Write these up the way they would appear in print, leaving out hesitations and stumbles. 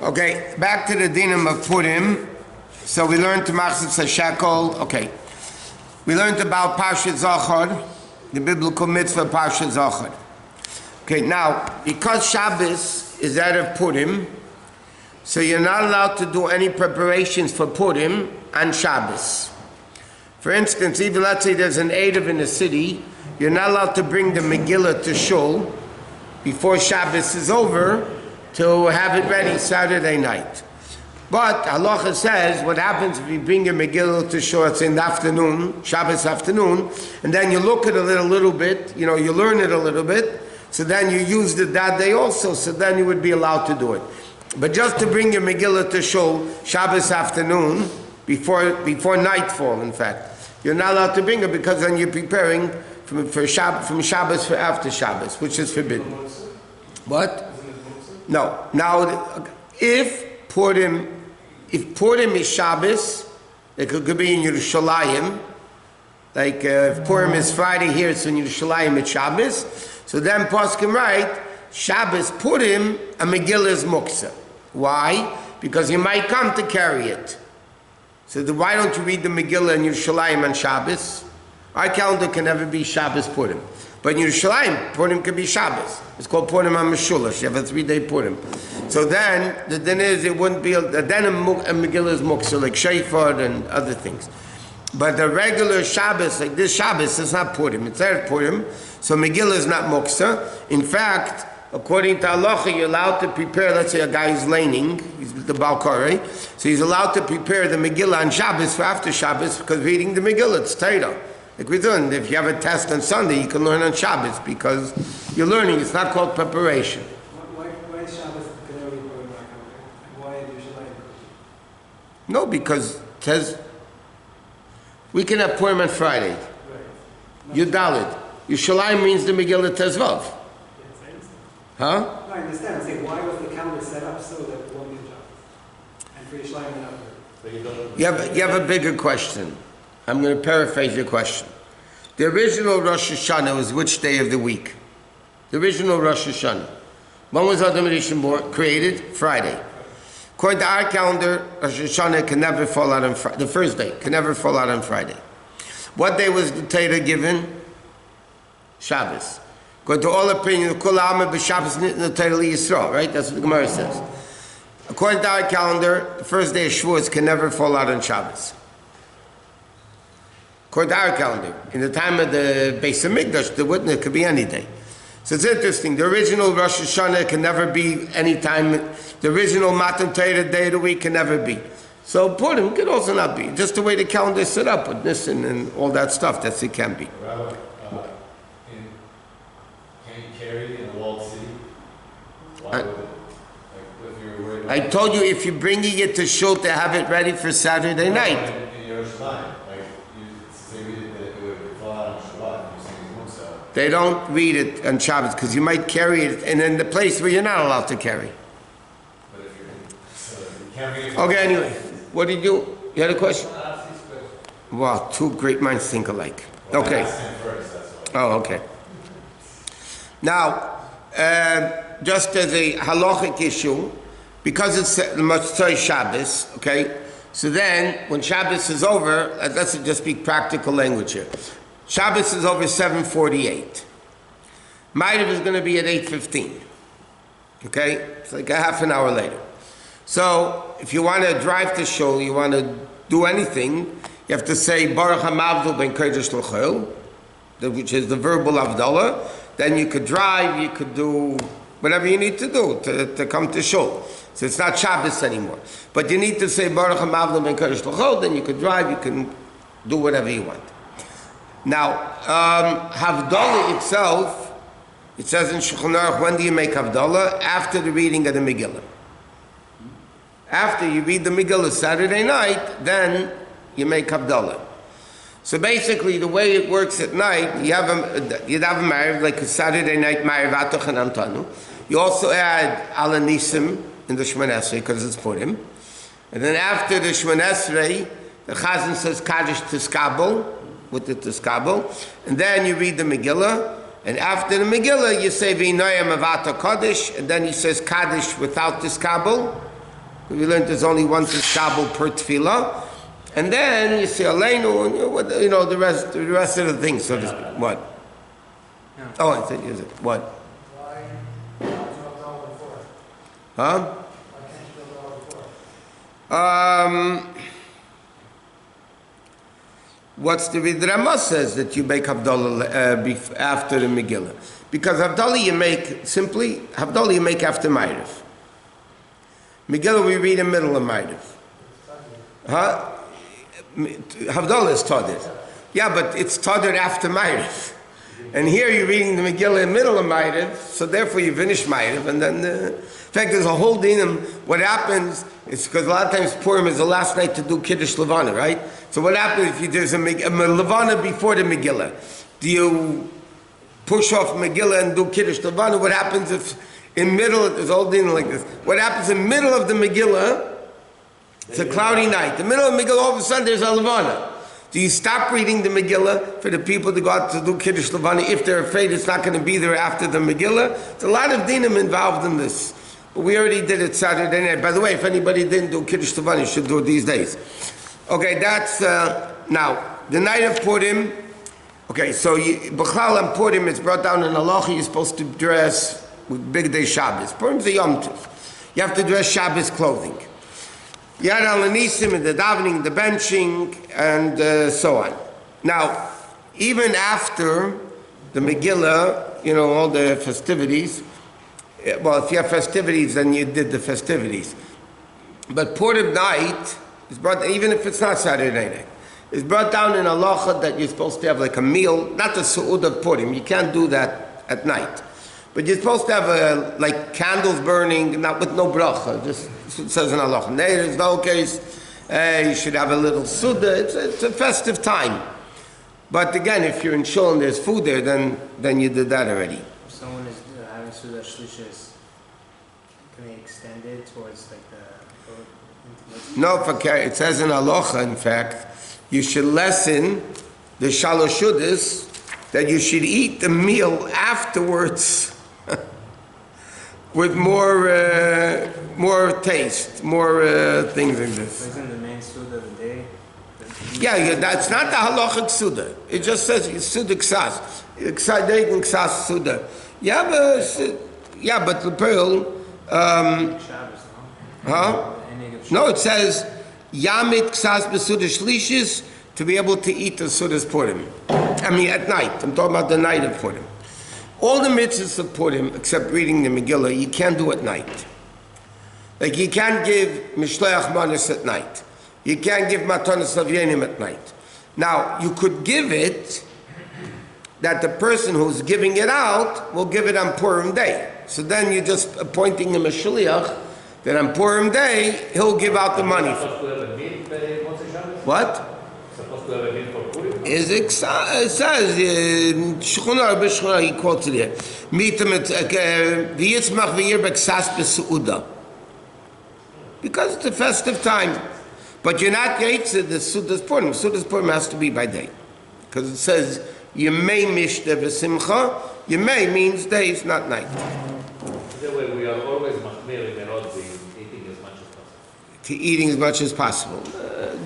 Okay, back to the dinim of Purim. So we learned to Machzis HaShekel. Okay, we learned about Parshat Zachor, the biblical mitzvah Parshat Zachor. Okay, now because Shabbos is out of Purim, so you're not allowed to do any preparations for Purim on Shabbos. For instance, even let's say there's an Erev in the city, you're not allowed to bring the Megillah to Shul before Shabbos is over to have it ready Saturday night. But halacha says what happens if you bring your Megillah to Shul, it's in the afternoon, Shabbos afternoon, and then you look at it a little bit, you learn it a little bit, so then you used it that day also, so then you would be allowed to do it. But just to bring your Megillah to Shul Shabbos afternoon, before nightfall, in fact, you're not allowed to bring it because then you're preparing from Shabbos for after Shabbos, which is forbidden. What? No. Now, if Purim is Shabbos, it could be in Yerushalayim. Like if Purim is Friday here, it's in Yerushalayim, it's Shabbos. So then Poskim write, Shabbos Purim, a Megillah is Muksa. Why? Because you might come to carry it. So why don't you read the Megillah in Yerushalayim on Shabbos? Our calendar can never be Shabbos Purim. But in Yerushalayim, Purim can be Shabbos. It's called Purim HaMeshulash. You have a 3-day Purim. So then, the din is, it wouldn't be, then a Megillah is Muksa, like Shofar and other things. But the regular Shabbos, like this Shabbos, is not Purim. It's Erev Purim. So Megillah is not Muksa. In fact, according to halacha, you're allowed to prepare, let's say a guy is laning, he's the Balkari, so he's allowed to prepare the Megillah on Shabbos for after Shabbos because reading the Megillah, it's Torah. Like we're doing, if you have a test on Sunday, you can learn on Shabbos because you're learning, it's not called preparation. Why is Shabbos clearly going back? Why do you should? No, because it says, we can have Purim on Friday. Right. Yudalid. Yerushalayim means the Megillah Tezvav. Huh? No, I understand. I'm saying, why was the calendar set up so that it won't be Shabbos? And for Yerushalayim and after? You have a bigger question. I'm going to paraphrase your question. The original Rosh Hashanah was which day of the week? The original Rosh Hashanah. When was Adam Rishon created? Friday. According to our calendar, Rosh Hashanah can never fall out on Friday. The first day can never fall out on Friday. What day was the Torah given? Shabbos. According to all opinions, Kol Ha'amah b'Shabbos nitna Torah liYisrael, right? That's what the Gemara says. According to our calendar, the first day of Shavuos can never fall out on Shabbos. According to our calendar, in the time of the Bais Din, it could be any day. So it's interesting. The original Rosh Hashanah can never be any time. The original Matan Torah day of the week can never be. So Purim could also not be. Just the way the calendar is set up with Nisan and all that stuff, that's it can be. Rabbi, can you carry in a walled city? Why would it? Like, if you're worried about I told you if you're bringing it to Shul to have it ready for Saturday night. In Yerushalayim, like you say, read it that it would fall out on Shabbat. You say it's Musa. They don't read it on Shabbos because you might carry it in the place where you're not allowed to carry. But if you can't read it. Okay, anyway, what did you had a question? Wow, two great minds think alike. Okay. Oh, okay. Now, just as a halachic issue, because it's Motzei Shabbos, okay, so then when Shabbos is over, let's just speak practical language here. Shabbos is over 7:48. Ma'ariv is going to be at 8:15. Okay? It's like a half an hour later. So, if you want to drive to Shul, you want to do anything, you have to say Baruch HaMavdul Ben Kodesh L'Chol, which is the verbal Avdallah. Then you could drive, you could do whatever you need to do to come to Shul. So it's not Shabbos anymore. But you need to say Baruch HaMavdul Ben Kodesh L'Chol, then you could drive, you can do whatever you want. Now, Havdalah itself, it says in Shulchan Aruch, when do you make Havdalah? After the reading of the Megillah. After you read the Megillah Saturday night, then you make Havdalah. So basically, the way it works at night, you'd have a Ma'ariv, like a Saturday night Ma'ariv Atoch and Antanu. You also add Ala Nisim in the Shemoneh Esrei, because it's Purim. And then after the Shemoneh Esrei, the Chazan says Kaddish Tiskabel, with the Tiskabel. And then you read the Megillah. And after the Megillah, you say V'inoyam Avata Kaddish. And then he says Kaddish without Tiskabel. We learned there's only one Shabbat per tefillah. And then you see Aleinu, and the rest of the things. So what? No. Oh, I said, is it? What? Why not all before? Huh? Why can't you do it all before? What's the Vaad Rabbonim says that you make Havdalah after the Megillah? Because Havdalah you make after Ma'ariv. Megillah we read in the middle of Ma'ariv. Huh? Havdalah is Tadr. Yeah, but it's Tadr after Ma'ariv. And here you're reading the Megillah in the middle of Ma'ariv, so therefore you finish Ma'ariv, and then, in fact, there's a whole dinam. What happens is, because a lot of times Purim is the last night to do Kiddush Levana, right? So what happens if there's a Levana before the Megillah? Do you push off Megillah and do Kiddush Levana? What happens if in middle, there's a whole dinam like this. What happens in middle of the Megillah, it's a cloudy night. The middle of the Megillah, all of a sudden there's a Levana. Do you stop reading the Megillah for the people to go out to do Kiddush Levana if they're afraid it's not going to be there after the Megillah? There's a lot of dinim involved in this. But we already did it Saturday night. By the way, if anybody didn't do Kiddush Levana, you should do it these days. Okay, that's, now, the night of Purim, okay, so B'chlal on Purim, it's brought down in halacha, you're supposed to dress with Big Day Shabbos. Purim's a Yom Tov. You have to dress Shabbos clothing. Yad al-Anisim, and the davening, the benching, and so on. Now, even after the Megillah, all the festivities, well, if you have festivities, then you did the festivities. But Purim night is brought, even if it's not Saturday night, is brought down in halacha that you're supposed to have like a meal, not the su'ud of Purim. You can't do that at night. But you're supposed to have like candles burning, not with no bracha. Just it says in halacha. There's no case. You should have a little suda. It's a festive time. But again, if you're in shul and there's food there, then you did that already. If someone is having suda shlishis, can they extend it towards like the? No, it says in halacha, in fact, you should lessen the shalosh shudas that you should eat the meal afterwards. With more taste, more things like this. Isn't the main suda of the day? Yeah, that's not the halachic suda. It just says suda ksas. Ksas suda. Yeah, but the pearl. Shabbos, no? Huh? No, it says yamit ksas besuda shlishis to be able to eat the sudas Purim. I mean, at night. I'm talking about the night of Purim. All the mitzvahs of Purim, except reading the Megillah, you can't do at night. Like you can't give Mishleach Manos at night. You can't give Matanos Avyenim at night. Now, you could give it that the person who's giving it out will give it on Purim day. So then you're just appointing him a Shliach that on Purim day, he'll give out the money. What? Is it says Shchuna Rabbi Shchuna, he quotes it here. Because it's a festive time. But you're not Yaitzah the Sudas Purim. Sudas Purim has to be by day. Because it says Yemei Mishta v'Simcha. Yemei means days, not night. That way we are always machmir in eating as much as possible. To eating as much as possible.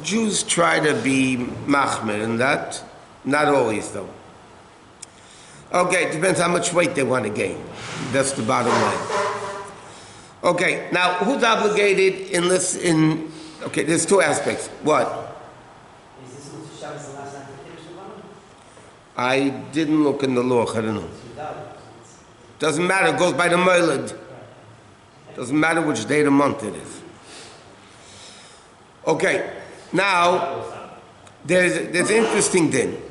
Jews try to be machmir in that. Not always, though. Okay, it depends how much weight they want to gain. That's the bottom line. Okay, now who's obligated in this? Okay, there's two aspects. What? Is this Mitzvah Shabbos the last night of Kiddush Levana? I didn't look in the law. I don't know. Doesn't matter. It goes by the Moiled. Doesn't matter which day of the month it is. Okay, now there's an interesting thing.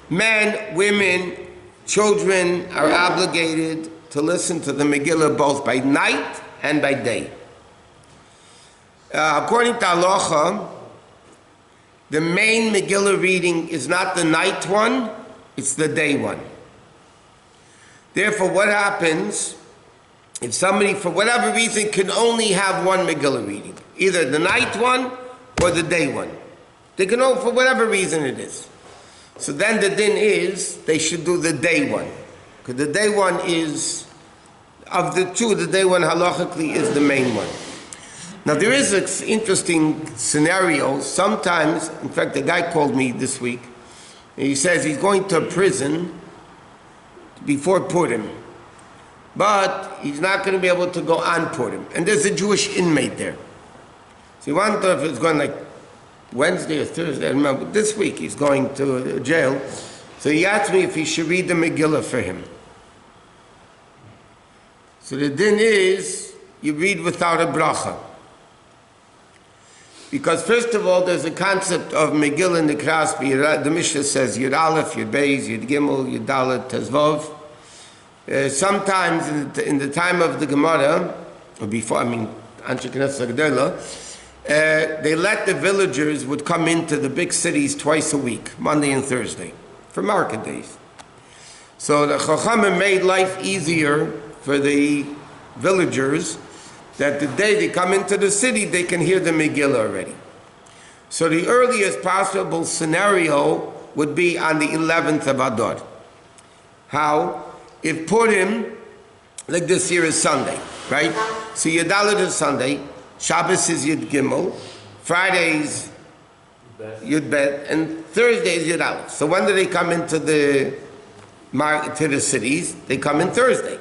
Men, women, children are obligated to listen to the Megillah both by night and by day. According to halacha, the main Megillah reading is not the night one, it's the day one. Therefore, what happens if somebody, for whatever reason, can only have one Megillah reading? Either the night one or the day one. They can only, for whatever reason it is. So then the din is, they should do the day one. Because the day one is, of the two, the day one halachically is the main one. Now there is an interesting scenario. Sometimes, in fact, a guy called me this week, and he says he's going to prison before Purim, but he's not going to be able to go on Purim. And there's a Jewish inmate there. So he wanted to know if it's going like Wednesday or Thursday, I remember. This week he's going to jail. So he asked me if he should read the Megillah for him. So the din is, you read without a bracha. Because first of all, there's a concept of Megillah in the Krasbi. The Mishnah says Yud Aleph, Yud Beis, Yud Gimel, Yud Dalet, Tezvov. Sometimes in the time of the Gemara, or before, Anshe Knesset Agdela, they let the villagers would come into the big cities twice a week, Monday and Thursday, for market days. So the Chachamim made life easier for the villagers, that the day they come into the city, they can hear the Megillah already. So the earliest possible scenario would be on the 11th of Adar. How? If Purim, like this year is Sunday, right? So Yud Dalet is Sunday, Shabbos is Yud Gimel, Fridays Yud Bet, and Thursday is Yud Aleph. So when do they come into the cities? They come in Thursday.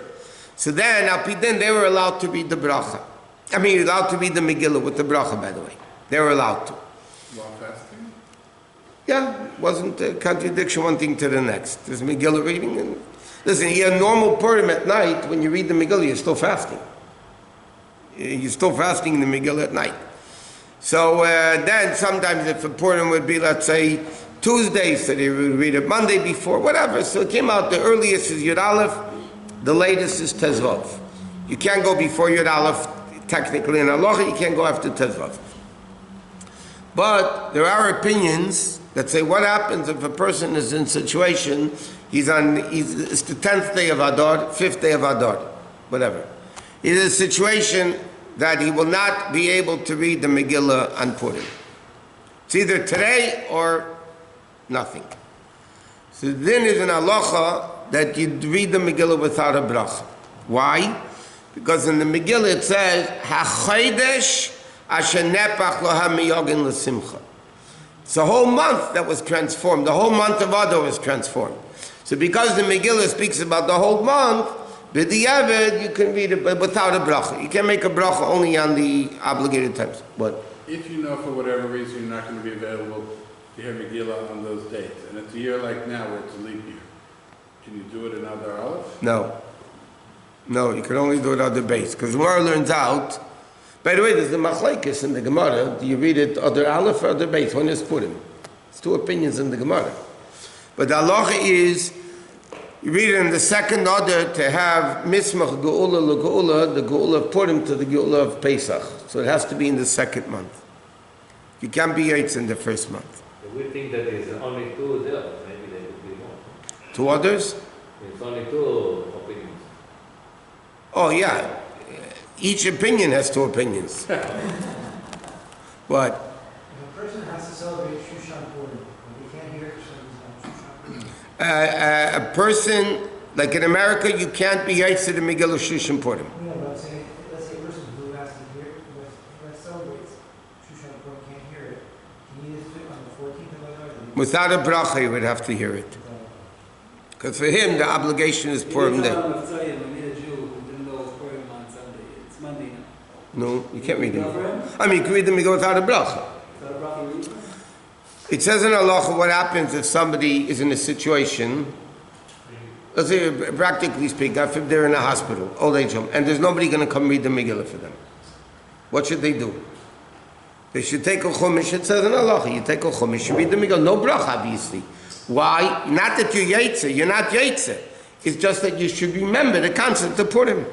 So then, Alpidin, they were allowed to read the bracha. Allowed to read the Megillah with the bracha, by the way. They were allowed to. While fasting? Yeah, wasn't a contradiction one thing to the next. There's Megillah reading. And listen, you have normal Purim at night, when you read the Megillah, you're still fasting. You're still fasting the Megillah at night. So then sometimes if a Purim would be, let's say, Tuesday, so they would read it Monday before, whatever. So it came out, the earliest is Yud Aleph, the latest is Tezvov. You can't go before Yud Aleph, technically in halacha, you can't go after Tezvov. But there are opinions that say, what happens if a person is in a situation, it's the 10th day of Adar, 5th day of Adar, whatever. It is a situation that he will not be able to read the Megillah on Purim. It's either today or nothing. So then is an halacha that you read the Megillah without a bracha. Why? Because in the Megillah it says, HaChodesh asher nepach loha miyogin l'simcha. It's a whole month that was transformed. The whole month of Adar was transformed. So because the Megillah speaks about the whole month, b'diavad you can read it without a bracha. You can make a bracha only on the obligated times. What? If you know for whatever reason you're not going to be available to hear Megillah on those dates, and it's a year like now where it's a leap year, can you do it in Adar Aleph? No, you can only do it on the base. Because the Gemara learns out, by the way, there's the machlekes in the Gemara. Do you read it Adar Aleph or Adar base? When is Purim? It's two opinions in the Gemara. But the halacha is, you read it in the second order to have mismach geula legeula, the geula of Purim to the geula of Pesach. So it has to be in the second month. You can't be yaitz in the first month. We think that there's only two there, maybe there could be more. Two others? It's only two opinions. Oh yeah, each opinion has two opinions. What? If a person has to celebrate Shushan Purim, but he can't hear it, so he's not Shushan Purim. A person, like in America, you can't be yaitz to the Megillah Shushan Purim. No, but I'm saying, let's say a person who has to hear, who celebrates Shushan Purim can't hear it, can he just do it on the 14th of Adar? Without a bracha, you would have to hear it. Because for him, the obligation is Purim day. No, you can't read them. You can read them, you go without a bracha. It says in halacha what happens if somebody is in a situation, let's say, practically speaking, if they're in a hospital, old age home, and there's nobody going to come read the Megillah for them. What should they do? They should take a chumash. It says in halacha, you take a chumash, you read the Megillah. No bracha, obviously. Why? Not that you're yaitze, you're not yaitze. It's just that you should remember the concept of Purim.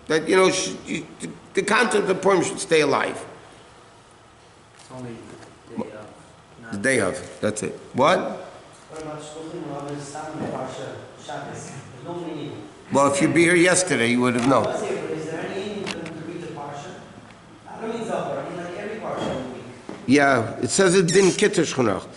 That, the concept of Purim should stay alive. It's only the day of. The day of, that's it. What? Well, if you'd be here yesterday, you would have known. Yeah, it says it din Kitter Shchunach.